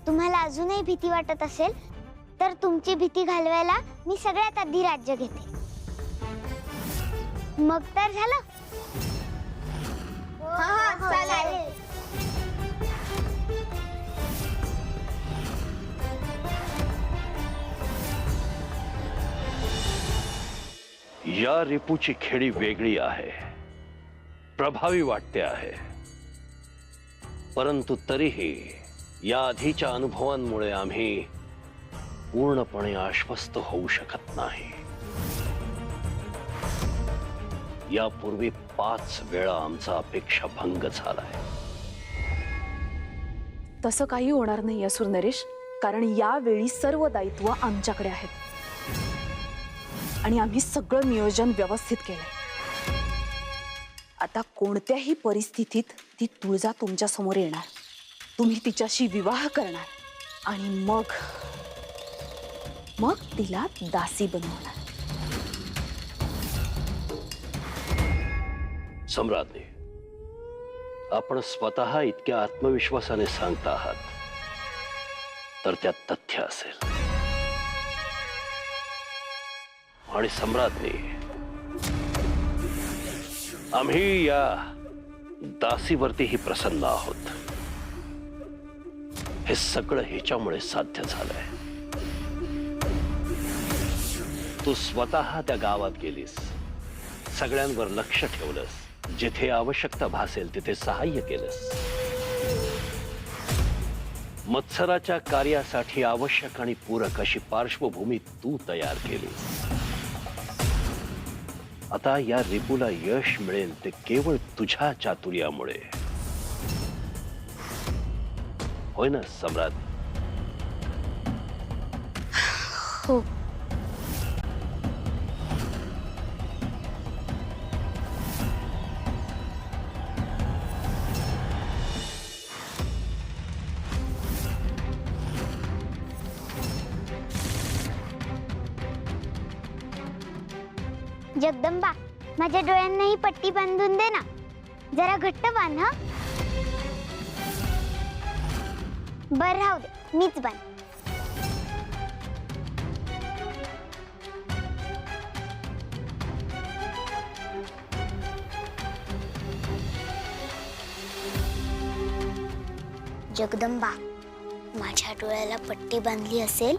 तुम्हाला अजूनही भीती वाटत असेल तर तुमची भीती घालवायला मी सगळ्यात आधी राज्य घेते. मग तर झालं. चालेल. या रिपूची खेळी वेगळी आहे, प्रभावी वाटते आहे, परंतु तरीही या आधीच्या अनुभवांमुळे आम्ही पूर्णपणे आश्वस्त होऊ शकत नाही. यापूर्वी 5 वेळा आमचा अपेक्षा भंग झालाय. तसं काही होणार नाही असुर नरेश, कारण यावेळी सर्व दायित्व आमच्याकडे आहेत आणि आम्ही सगळं नियोजन व्यवस्थित केलंय. आता कोणत्याही परिस्थितीत ती तुळजा तुमच्या समोर येणार, तुम्ही तिच्याशी विवाह करणार आणि मग तिला दासी बनवणार. सम्राज्ञी, आपण स्वतः इतक्या आत्मविश्वासाने सांगता आहात तर त्यात तथ्य असेल. आणि सम्राज्ञी, आम्ही या दासीवरतीही प्रसन्न आहोत. हे सगळं हिच्यामुळे साध्य झालंय. तू स्वतः त्या गावात गेलीस, सगळ्यांवर लक्ष ठेवलंस, जिथे आवश्यकता भासेल तिथे सहाय्य केलंस. मत्सराच्या कार्यासाठी आवश्यक आणि पूरक अशी पार्श्वभूमी तू तयार केलीस. आता या रिपूला यश मिळेल ते केवळ तुझ्या चातुर्यामुळे. होय ना सम्राट? हो. जगदंबा, माझ्या डोळ्यांना ही पट्टी बांधून दे ना. जरा घट्ट बांध. हा, बर राहू दे, मीच बांध. जगदंबा, माझ्या डोळ्याला पट्टी बांधली असेल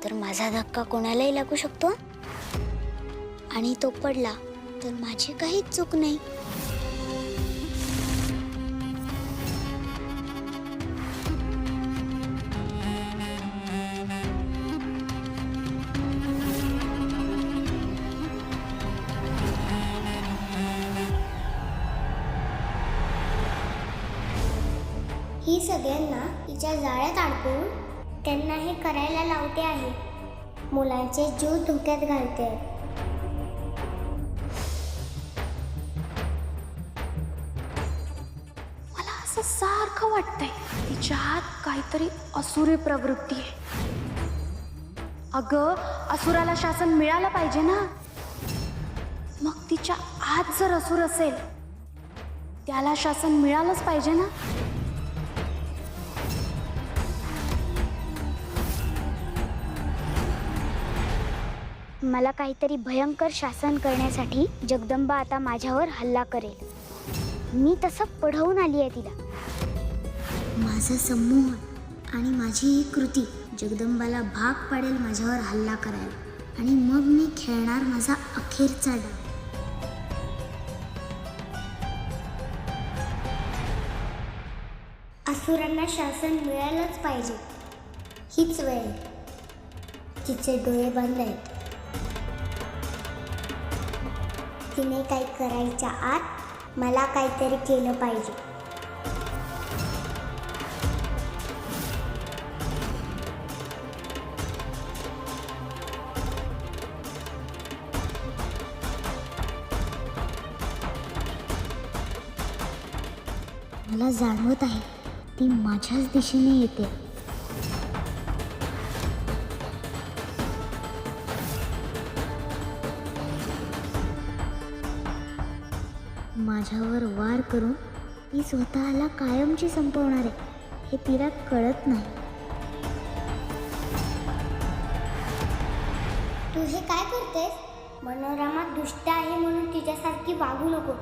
तर माझा धक्का कोणालाही लागू शकतो आणि तो पडला तर माझी काहीच चूक नाही. ही सगळ्यांना तिच्या जाळ्यात अडकवून त्यांना हे करायला लावते आहे. मुलांचे जीव धोक्यात घालते. असं सारखं वाटतंय तिच्या आत काहीतरी असुरी प्रवृत्ती आहे. अगं, असुराला शासन मिळालं पाहिजे ना. मग तिच्या आत जर असुर असेल त्याला शासन मिळालंच पाहिजे ना. मला काहीतरी भयंकर शासन करण्यासाठी जगदंबा आता माझ्यावर हल्ला करेल. मी तसं पढवून आली आहे तिला. माझं संमोहन आणि माझी ही कृती जगदंबाला भाग पाडेल माझ्यावर हल्ला करायला. आणि मग मी खेळणार माझा अखेरचा डाव. असुरांना शासन मिळालंच पाहिजे. हीच वेळ. तिचे डोळे बंद आहेत. तिने काही करायच्या आत मला काहीतरी केलं पाहिजे. मला जाणवत आहे ती माझ्याच दिशेने येते. माझ्यावर वार करून ती स्वतःला कायमची संपवणार आहे हे तिला कळत नाही. तू हे काय करतेस? मनोरमा दुष्ट आहे म्हणून तिच्यासारखी वागू नको.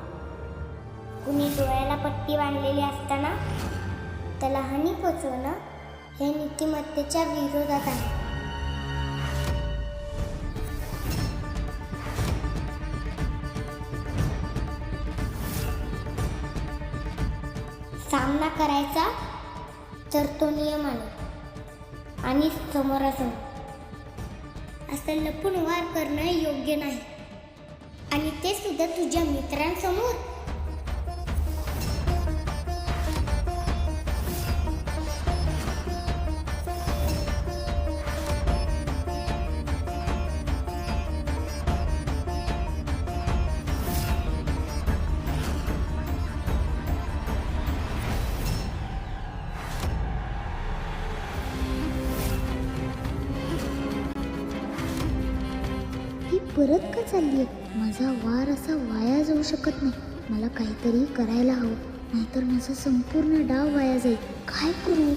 कुणी डोळ्याला पट्टी बांधलेली असताना त्याला हानी पोचवणं हे नीतिमत्तेच्या विरोधात आहे. सामना करायचा तर तो नियमाने आणि समोरासमोर. असं लपून वार करणं योग्य नाही, आणि ते सुद्धा तुझ्या मित्रांसमोर. ही परत का चालली आहे? माझा वार असा वाया जाऊ शकत नाही. मला काहीतरी करायला हवं, नाहीतर माझा संपूर्ण डाव वाया जाईल. काय करू?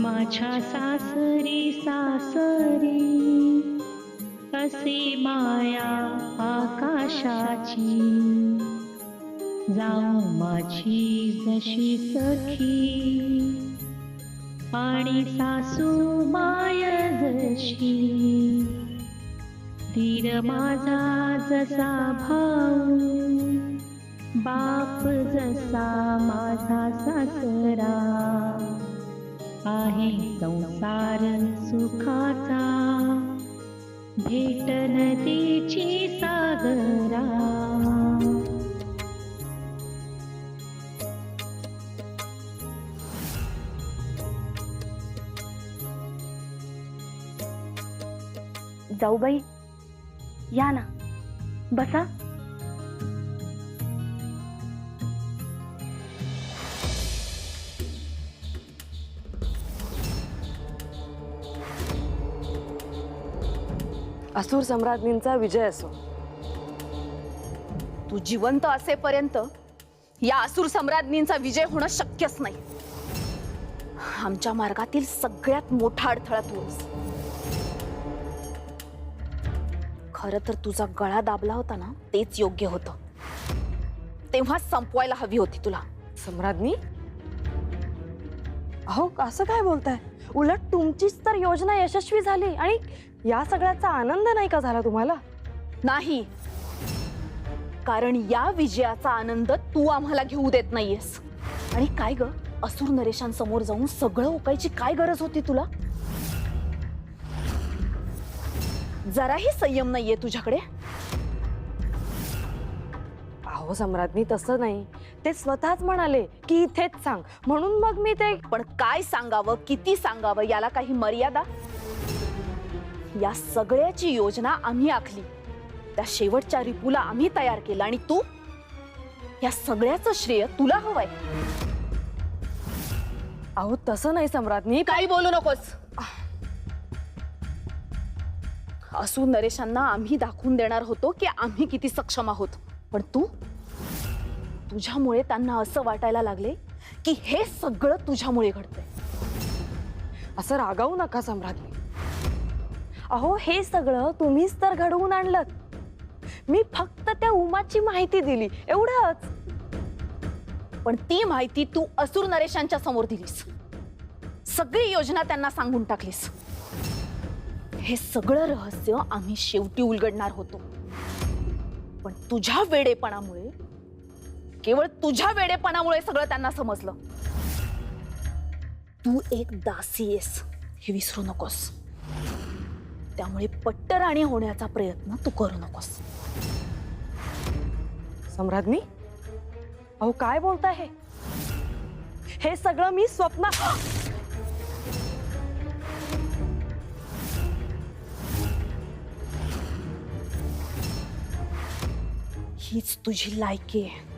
माझ्या सासरी सासरी असे माया आकाशाची, जाऊ माझी जशी सखी आणि सासू माय जशी. धीर माझा जसा भाऊ, बाप जसा माझा सासरा, आहे संसार सुखाचा, भेट नदीची सागरा. जाऊबाई, या ना, बसा. असुर सम्राज्ञींचा विजय असो. तू जिवंत असेपर्यंत या असुर सम्राज्ञींचा विजय होणं शक्यच नाही. आमच्या मार्गातील सगळ्यात मोठा अडथळा तूच. खरं तर तुझा गळा दाबला होता ना, तेच योग्य होतं. तेव्हा संपवायला हवी होती तुला. सम्राज्ञी, अहो असं काय बोलताय? उलट तुमचीच तर योजना यशस्वी झाली आणि या सगळ्याचा आनंद नाही का झाला तुम्हाला? नाही, कारण या विजयाचा आनंद तू आम्हाला घेऊ देत नाहीयेस. आणि काय ग, असुर नरेशांसमोर जाऊन सगळं ओकायची काय गरज होती तुला? जराही संयम नाहीये तुझ्याकडे. अहो सम्राज्ञी, तसं नाही. ते स्वतःच म्हणाले की इथेच सांग, म्हणून मग मी ते. पण काय सांगावं, किती सांगावं, याला काही मर्यादा? या सगळ्याची योजना आम्ही आखली, त्या शेवटच्या रिपूला आम्ही तयार केलं, आणि तू या सगळ्याचं श्रेय तुला हवंय. अहो तसं नाही सम्राज्ञी. काही बोलू नकोस. असुर नरेशांना आम्ही दाखवून देणार होतो की आम्ही किती सक्षम आहोत, पण तुझ्यामुळे त्यांना असं वाटायला लागले की हे सगळं तुझ्यामुळे घडतंय. असं रागावू नका सम्राज्ञी. अहो हे सगळं तुम्हीच तर घडवून आणलं. मी फक्त त्या उमाची माहिती दिली, एवढंच. पण ती माहिती तू असुर नरेशांच्या समोर दिलीस. सगळी योजना त्यांना सांगून टाकलीस. हे सगळं रहस्य आम्ही शेवटी उलगडणार होतो, पण तुझ्या वेडेपणामुळे, केवळ तुझ्या वेडेपणामुळे सगळं त्यांना समजलं. तू एक दासी आहेस हे विसरू नकोस. त्यामुळे पट्टराणी होण्याचा प्रयत्न तू करू नकोस. सम्राज्ञी, अहो काय बोलताय? हे सगळं मी स्वप्न. हीच तुझी लायकी आहे.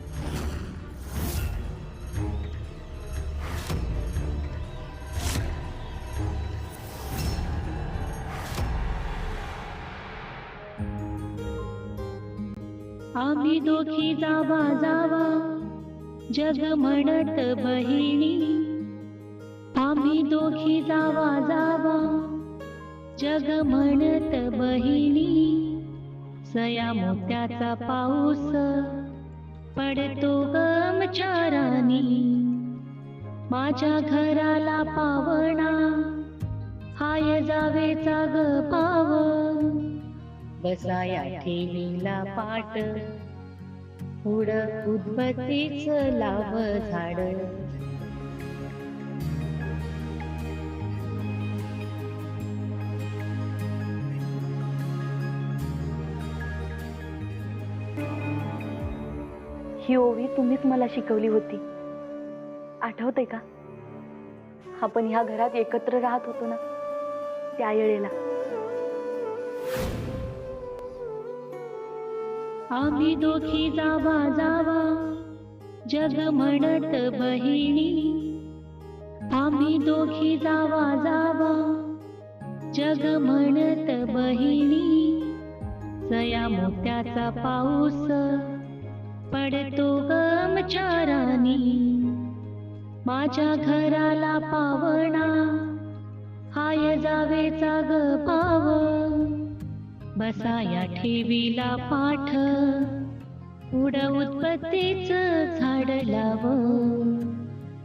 आम्ही दोघी जावा जावा जग म्हणत बहिणी, आम्ही दोघी जावा जावा जग म्हणत बहिणी, सया मोत्याचा पाऊस पडतो आमच्या रानी, माझ्या घराला पावणा हाय जावेचा ग पाव, बसाया ठेवीला पाट पुढ उदबत्तीच लाव झाड. ही ओवी तुम्हीच मला शिकवली होती, आठवतंय का? आपण ह्या घरात एकत्र राहत होतो ना त्या वेळेला. आम्ही दोघी जावा जावा जग म्हणत बहिणी, आम्ही दोघी जावा जावा जग म्हणत बहिणी, सया मोत्याचा पाऊस पडतो आमच्या रानी, माझ्या घराला पावणा हाय जावेचा ग पाव, बसाया ठेवीला पाठ पुढ उत्पत्तीच झाड लाव,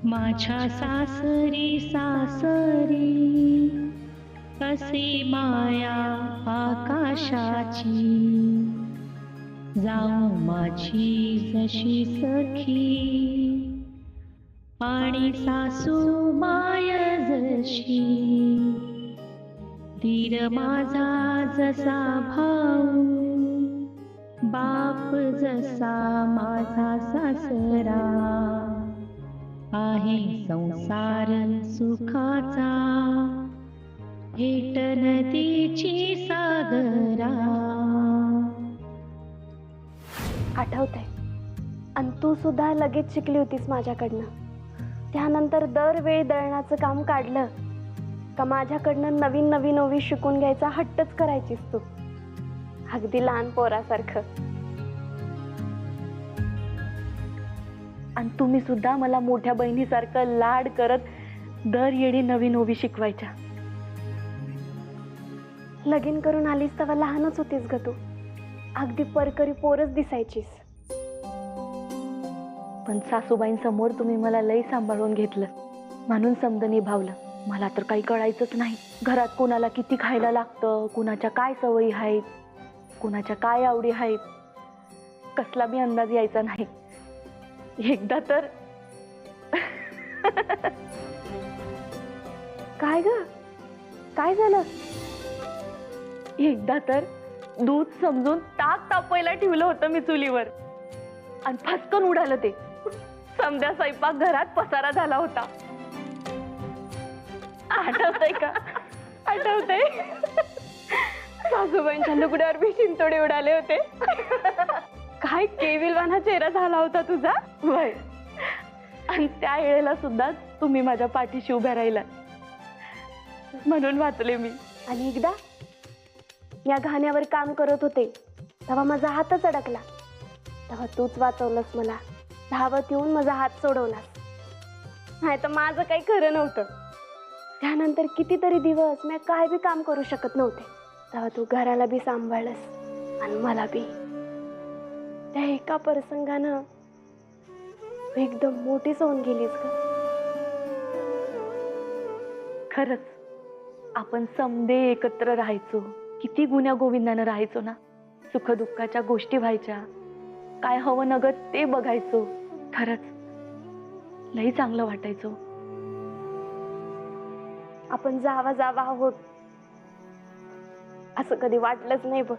माझ्या सासरी सासरी कशी माया आकाशाची, जाऊ माझी जशी सखी आणि सासू माय जशी, धीर माझा जसा भाऊ बाप जसा माझा सासरा, आहे संसार सुखाचा भेट नदीची सागरा. आठवतंय? आणि तू सुद्धा लगेच शिकली होतीस माझ्याकडनं. त्यानंतर दरवेळी दळणाचं काम काढलं का माझ्याकडनं नवीन नवीन ओवी शिकून घ्यायचा हट्टच करायचीस तू, अगदी लहान पोरासारखं. आणि तुम्ही सुद्धा मला मोठ्या बहिणीसारखं लाड करत दर येळी नवीन ओवी शिकवायच्या. लगीन करून आलीस तेव्हा लहानच होतीस ग तू, अगदी परकरी पोरच दिसायचीस. पण सासूबाईंसमोर तुम्ही मला लई सांभाळून घेतलं म्हणून समज निभावलं. मला तर काही कळायचंच नाही, घरात कोणाला किती खायला लागतं, कुणाच्या काय सवयी आहेत, कुणाच्या काय आवडी आहेत, कसला बी अंदाज यायचा नाही. एकदा तर काय ग, काय झालं? एकदा तर दूध समजून ताक तापवायला ठेवलं होतं मी चुलीवर आणि फसकन उडालं ते. समद्या स्वयंपाक घरात पसारा झाला होता. आठवतंय का? आठवतंय? सासूबाईंच्या लुगड्यावर बी शिंतोडे उडाले होते. काय केविलवाना चेहरा झाला होता तुझा. वय, आणि त्या वेळेला सुद्धा तुम्ही माझ्या पाठीशी उभ्या राहिला म्हणून वाचले मी. आणि एकदा या घाण्यावर काम करत होते तेव्हा माझा हातच अडकला, तेव्हा तूच वाचवलंस मला. धावत येऊन माझा हात सोडवलास, नाही तर माझं काही खरं नव्हतं. त्यानंतर कितीतरी दिवस मी काय बी काम करू शकत नव्हते, तेव्हा तू घराला बी सांभाळलंस आणि मला बी. त्या एका प्रसंगानं एकदम मोठीच होऊन गेलीस ग. खरंच आपण समदे एकत्र राहायचो, किती गुण्या गोविंदानं राहायचो ना. सुखदुःखाच्या गोष्टी व्हायच्या, काय हवं नगत ते बघायचो. खरंच लई चांगलं वाटायचो. आपण जावा जावा आहोत असं कधी वाटलंच नाही बघ.